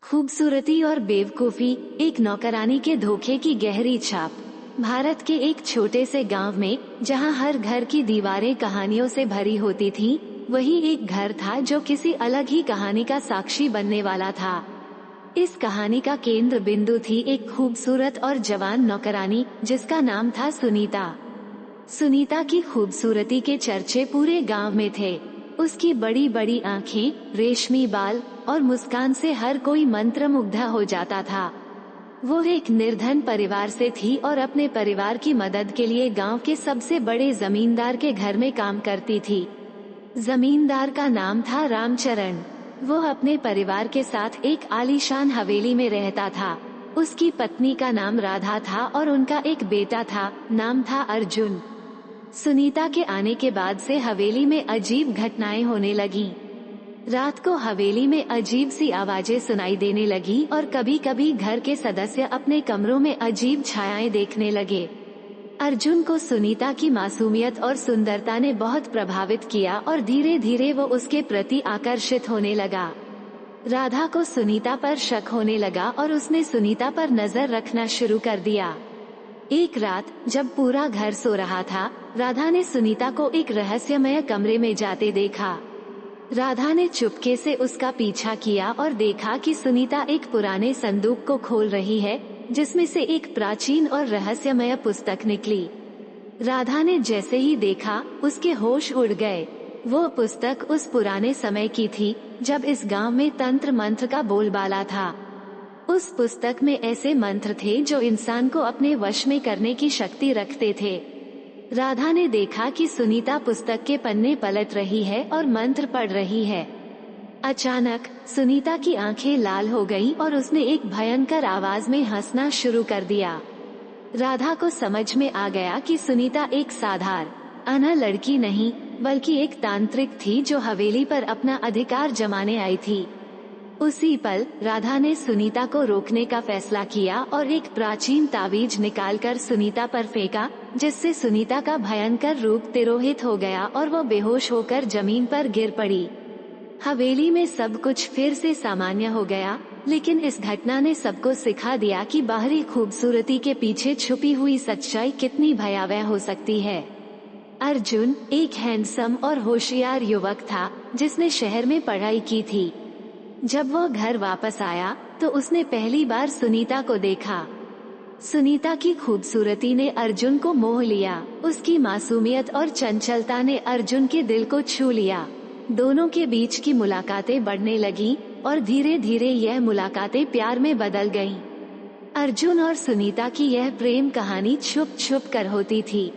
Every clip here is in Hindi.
खूबसूरती और बेवकूफी, एक नौकरानी के धोखे की गहरी छाप। भारत के एक छोटे से गांव में, जहां हर घर की दीवारें कहानियों से भरी होती थीं, वही एक घर था जो किसी अलग ही कहानी का साक्षी बनने वाला था। इस कहानी का केंद्र बिंदु थी एक खूबसूरत और जवान नौकरानी, जिसका नाम था सुनीता। सुनीता की खूबसूरती के चर्चे पूरे गांव में थे। उसकी बड़ी बड़ी आंखें, रेशमी बाल और मुस्कान से हर कोई मंत्रमुग्ध हो जाता था। वो एक निर्धन परिवार से थी और अपने परिवार की मदद के लिए गांव के सबसे बड़े जमींदार के घर में काम करती थी। जमींदार का नाम था रामचरण। वो अपने परिवार के साथ एक आलीशान हवेली में रहता था। उसकी पत्नी का नाम राधा था और उनका एक बेटा था, नाम था अर्जुन। सुनीता के आने के बाद से हवेली में अजीब घटनाएं होने लगीं। रात को हवेली में अजीब सी आवाजें सुनाई देने लगी और कभी कभी घर के सदस्य अपने कमरों में अजीब छायाएं देखने लगे। अर्जुन को सुनीता की मासूमियत और सुंदरता ने बहुत प्रभावित किया और धीरे धीरे वो उसके प्रति आकर्षित होने लगा। राधा को सुनीता पर शक होने लगा और उसने सुनीता पर नजर रखना शुरू कर दिया। एक रात जब पूरा घर सो रहा था, राधा ने सुनीता को एक रहस्यमय कमरे में जाते देखा। राधा ने चुपके से उसका पीछा किया और देखा कि सुनीता एक पुराने संदूक को खोल रही है, जिसमें से एक प्राचीन और रहस्यमय पुस्तक निकली। राधा ने जैसे ही देखा, उसके होश उड़ गए। वो पुस्तक उस पुराने समय की थी, जब इस गांव में तंत्र मंत्र का बोलबाला था। उस पुस्तक में ऐसे मंत्र थे जो इंसान को अपने वश में करने की शक्ति रखते थे। राधा ने देखा कि सुनीता पुस्तक के पन्ने पलट रही है और मंत्र पढ़ रही है। अचानक सुनीता की आंखें लाल हो गईं और उसने एक भयंकर आवाज में हंसना शुरू कर दिया। राधा को समझ में आ गया कि सुनीता एक साधारण लड़की नहीं, बल्कि एक तांत्रिक थी जो हवेली पर अपना अधिकार जमाने आई थी। उसी पल राधा ने सुनीता को रोकने का फैसला किया और एक प्राचीन तावीज निकालकर सुनीता पर फेंका, जिससे सुनीता का भयंकर रूप तिरोहित हो गया और वो बेहोश होकर जमीन पर गिर पड़ी। हवेली में सब कुछ फिर से सामान्य हो गया, लेकिन इस घटना ने सबको सिखा दिया कि बाहरी खूबसूरती के पीछे छुपी हुई सच्चाई कितनी भयावह हो सकती है। अर्जुन एक हैंडसम और होशियार युवक था, जिसने शहर में पढ़ाई की थी। जब वो घर वापस आया तो उसने पहली बार सुनीता को देखा। सुनीता की खूबसूरती ने अर्जुन को मोह लिया। उसकी मासूमियत और चंचलता ने अर्जुन के दिल को छू लिया। दोनों के बीच की मुलाकातें बढ़ने लगीं और धीरे धीरे यह मुलाकातें प्यार में बदल गईं। अर्जुन और सुनीता की यह प्रेम कहानी छुप छुप कर होती थी।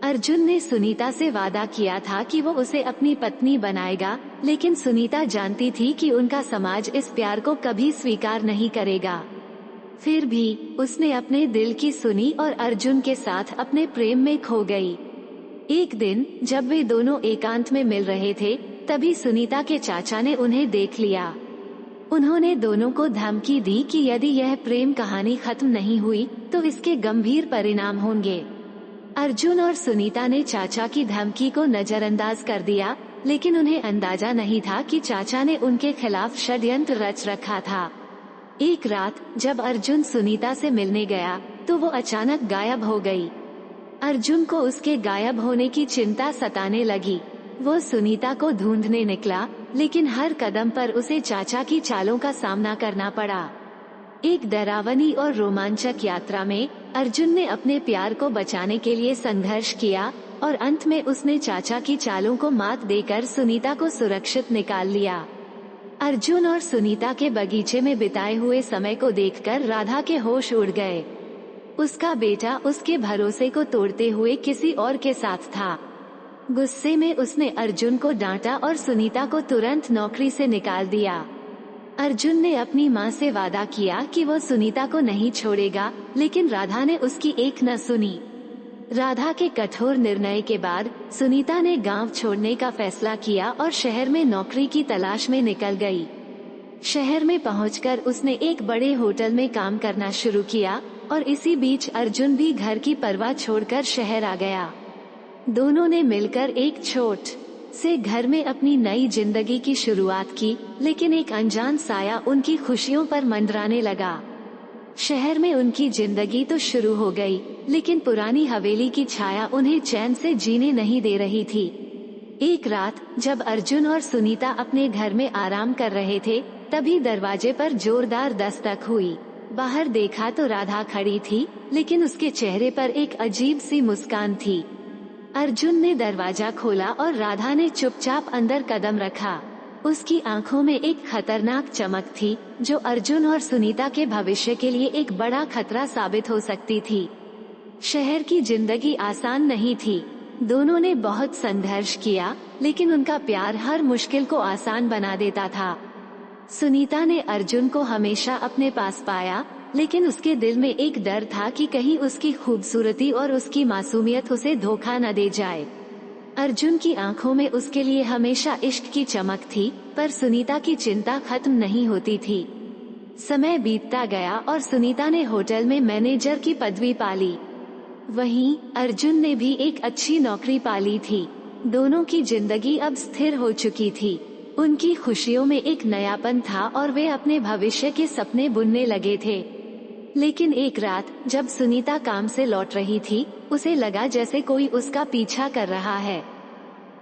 अर्जुन ने सुनीता से वादा किया था कि वो उसे अपनी पत्नी बनाएगा, लेकिन सुनीता जानती थी कि उनका समाज इस प्यार को कभी स्वीकार नहीं करेगा। फिर भी उसने अपने दिल की सुनी और अर्जुन के साथ अपने प्रेम में खो गई। एक दिन जब वे दोनों एकांत में मिल रहे थे, तभी सुनीता के चाचा ने उन्हें देख लिया। उन्होंने दोनों को धमकी दी कि यदि यह प्रेम कहानी खत्म नहीं हुई तो इसके गंभीर परिणाम होंगे। अर्जुन और सुनीता ने चाचा की धमकी को नजरअंदाज कर दिया, लेकिन उन्हें अंदाजा नहीं था कि चाचा ने उनके खिलाफ षड्यंत्र रच रखा था। एक रात जब अर्जुन सुनीता से मिलने गया तो वो अचानक गायब हो गई। अर्जुन को उसके गायब होने की चिंता सताने लगी। वो सुनीता को ढूंढने निकला, लेकिन हर कदम पर उसे चाचा की चालों का सामना करना पड़ा। एक डरावनी और रोमांचक यात्रा में अर्जुन ने अपने प्यार को बचाने के लिए संघर्ष किया और अंत में उसने चाचा की चालों को मात देकर सुनीता को सुरक्षित निकाल लिया। अर्जुन और सुनीता के बगीचे में बिताए हुए समय को देखकर राधा के होश उड़ गए। उसका बेटा उसके भरोसे को तोड़ते हुए किसी और के साथ था। गुस्से में उसने अर्जुन को डांटा और सुनीता को तुरंत नौकरी से निकाल दिया। अर्जुन ने अपनी माँ से वादा किया कि वो सुनीता को नहीं छोड़ेगा, लेकिन राधा ने उसकी एक न सुनी। राधा के कठोर निर्णय के बाद सुनीता ने गांव छोड़ने का फैसला किया और शहर में नौकरी की तलाश में निकल गई। शहर में पहुंचकर उसने एक बड़े होटल में काम करना शुरू किया और इसी बीच अर्जुन भी घर की परवाह छोड़कर शहर आ गया। दोनों ने मिलकर एक छोट से घर में अपनी नई जिंदगी की शुरुआत की, लेकिन एक अनजान साया उनकी खुशियों पर मंडराने लगा। शहर में उनकी जिंदगी तो शुरू हो गई, लेकिन पुरानी हवेली की छाया उन्हें चैन से जीने नहीं दे रही थी। एक रात जब अर्जुन और सुनीता अपने घर में आराम कर रहे थे, तभी दरवाजे पर जोरदार दस्तक हुई। बाहर देखा तो राधा खड़ी थी, लेकिन उसके चेहरे पर एक अजीब सी मुस्कान थी। अर्जुन ने दरवाजा खोला और राधा ने चुपचाप अंदर कदम रखा। उसकी आंखों में एक खतरनाक चमक थी, जो अर्जुन और सुनीता के भविष्य के लिए एक बड़ा खतरा साबित हो सकती थी। शहर की जिंदगी आसान नहीं थी। दोनों ने बहुत संघर्ष किया, लेकिन उनका प्यार हर मुश्किल को आसान बना देता था। सुनीता ने अर्जुन को हमेशा अपने पास पाया, लेकिन उसके दिल में एक डर था कि कहीं उसकी खूबसूरती और उसकी मासूमियत उसे धोखा न दे जाए। अर्जुन की आंखों में उसके लिए हमेशा इश्क की चमक थी, पर सुनीता की चिंता खत्म नहीं होती थी। समय बीतता गया और सुनीता ने होटल में मैनेजर की पदवी पाली। वहीं अर्जुन ने भी एक अच्छी नौकरी पाली थी। दोनों की जिंदगी अब स्थिर हो चुकी थी। उनकी खुशियों में एक नयापन था और वे अपने भविष्य के सपने बुनने लगे थे। लेकिन एक रात जब सुनीता काम से लौट रही थी, उसे लगा जैसे कोई उसका पीछा कर रहा है।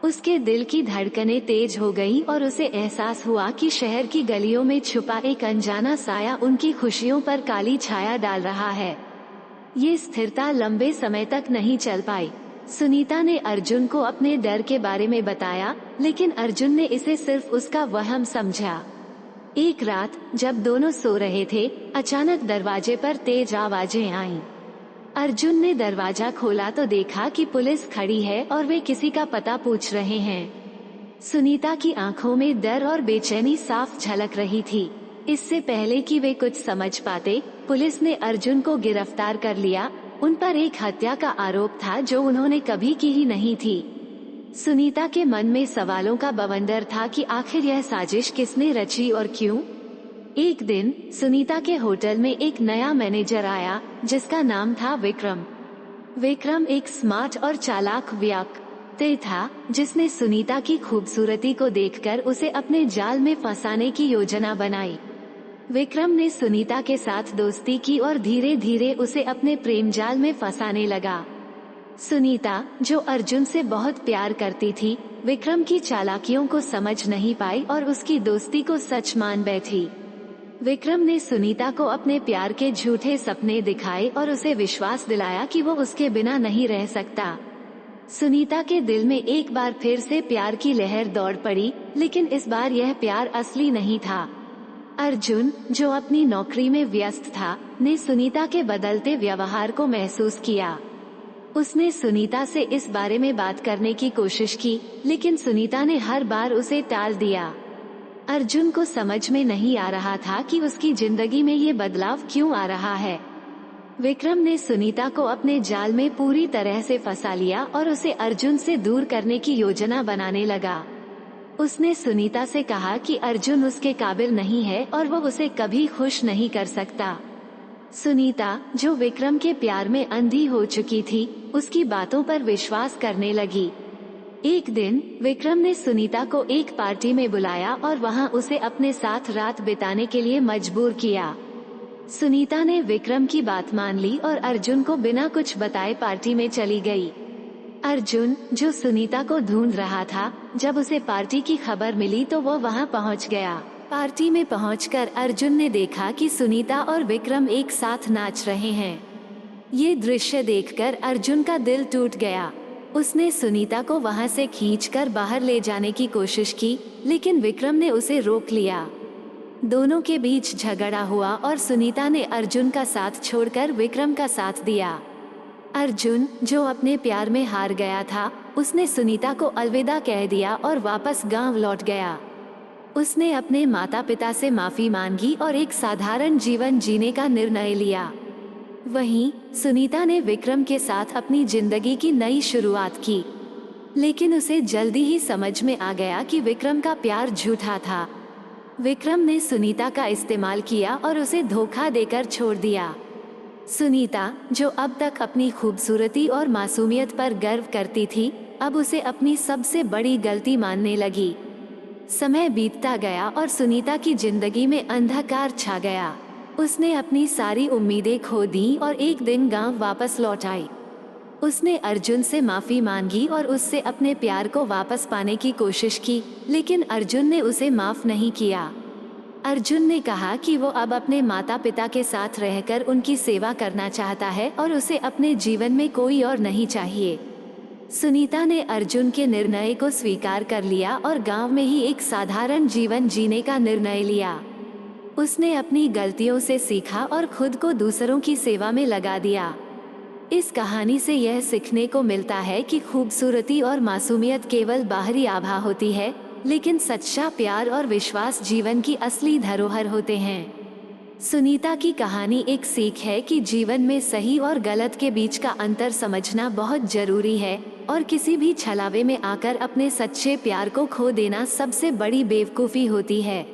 उसके दिल की धड़कनें तेज हो गईं और उसे एहसास हुआ कि शहर की गलियों में छुपा एक अनजाना साया उनकी खुशियों पर काली छाया डाल रहा है। ये स्थिरता लंबे समय तक नहीं चल पाई। सुनीता ने अर्जुन को अपने डर के बारे में बताया, लेकिन अर्जुन ने इसे सिर्फ उसका वहम समझा। एक रात जब दोनों सो रहे थे, अचानक दरवाजे पर तेज आवाजें आईं। अर्जुन ने दरवाजा खोला तो देखा कि पुलिस खड़ी है और वे किसी का पता पूछ रहे हैं। सुनीता की आंखों में डर और बेचैनी साफ झलक रही थी। इससे पहले कि वे कुछ समझ पाते, पुलिस ने अर्जुन को गिरफ्तार कर लिया। उन पर एक हत्या का आरोप था जो उन्होंने कभी की ही नहीं थी। सुनीता के मन में सवालों का बवंडर था कि आखिर यह साजिश किसने रची और क्यों। एक दिन सुनीता के होटल में एक नया मैनेजर आया, जिसका नाम था विक्रम। विक्रम एक स्मार्ट और चालाक व्यक्ति था, जिसने सुनीता की खूबसूरती को देखकर उसे अपने जाल में फंसाने की योजना बनाई। विक्रम ने सुनीता के साथ दोस्ती की और धीरे धीरे उसे अपने प्रेम जाल में फंसाने लगा। सुनीता, जो अर्जुन से बहुत प्यार करती थी, विक्रम की चालाकियों को समझ नहीं पाई और उसकी दोस्ती को सच मान बैठी। विक्रम ने सुनीता को अपने प्यार के झूठे सपने दिखाए और उसे विश्वास दिलाया कि वो उसके बिना नहीं रह सकता। सुनीता के दिल में एक बार फिर से प्यार की लहर दौड़ पड़ी, लेकिन इस बार यह प्यार असली नहीं था। अर्जुन, जो अपनी नौकरी में व्यस्त था, ने सुनीता के बदलते व्यवहार को महसूस किया। उसने सुनीता से इस बारे में बात करने की कोशिश की, लेकिन सुनीता ने हर बार उसे टाल दिया। अर्जुन को समझ में नहीं आ रहा था कि उसकी जिंदगी में ये बदलाव क्यों आ रहा है। विक्रम ने सुनीता को अपने जाल में पूरी तरह से फंसा लिया और उसे अर्जुन से दूर करने की योजना बनाने लगा। उसने सुनीता से कहा कि अर्जुन उसके काबिल नहीं है और वो उसे कभी खुश नहीं कर सकता। सुनीता, जो विक्रम के प्यार में अंधी हो चुकी थी, उसकी बातों पर विश्वास करने लगी। एक दिन विक्रम ने सुनीता को एक पार्टी में बुलाया और वहां उसे अपने साथ रात बिताने के लिए मजबूर किया। सुनीता ने विक्रम की बात मान ली और अर्जुन को बिना कुछ बताए पार्टी में चली गई। अर्जुन, जो सुनीता को ढूंढ रहा था, जब उसे पार्टी की खबर मिली तो वो वहां पहुंच गया। पार्टी में पहुंचकर अर्जुन ने देखा कि सुनीता और विक्रम एक साथ नाच रहे हैं। ये दृश्य देखकर अर्जुन का दिल टूट गया। उसने सुनीता को वहां से खींचकर बाहर ले जाने की कोशिश की, लेकिन विक्रम ने उसे रोक लिया। दोनों के बीच झगड़ा हुआ और सुनीता ने अर्जुन का साथ छोड़कर विक्रम का साथ दिया। अर्जुन, जो अपने प्यार में हार गया था, उसने सुनीता को अलविदा कह दिया और वापस गांव लौट गया। उसने अपने माता पिता से माफी मांगी और एक साधारण जीवन जीने का निर्णय लिया। वहीं सुनीता ने विक्रम के साथ अपनी जिंदगी की नई शुरुआत की, लेकिन उसे जल्दी ही समझ में आ गया कि विक्रम का प्यार झूठा था। विक्रम ने सुनीता का इस्तेमाल किया और उसे धोखा देकर छोड़ दिया। सुनीता, जो अब तक अपनी खूबसूरती और मासूमियत पर गर्व करती थी, अब उसे अपनी सबसे बड़ी गलती मानने लगी। समय बीतता गया और सुनीता की जिंदगी में अंधकार छा गया। उसने अपनी सारी उम्मीदें खो दी और एक दिन गांव वापस लौट आई। उसने अर्जुन से माफी मांगी और उससे अपने प्यार को वापस पाने की कोशिश की, लेकिन अर्जुन ने उसे माफ नहीं किया। अर्जुन ने कहा कि वो अब अपने माता पिता के साथ रहकर उनकी सेवा करना चाहता है और उसे अपने जीवन में कोई और नहीं चाहिए। सुनीता ने अर्जुन के निर्णय को स्वीकार कर लिया और गांव में ही एक साधारण जीवन जीने का निर्णय लिया। उसने अपनी गलतियों से सीखा और खुद को दूसरों की सेवा में लगा दिया। इस कहानी से यह सीखने को मिलता है कि खूबसूरती और मासूमियत केवल बाहरी आभा होती है, लेकिन सच्चा प्यार और विश्वास जीवन की असली धरोहर होते हैं। सुनीता की कहानी एक सीख है कि जीवन में सही और गलत के बीच का अंतर समझना बहुत जरूरी है और किसी भी छलावे में आकर अपने सच्चे प्यार को खो देना सबसे बड़ी बेवकूफ़ी होती है।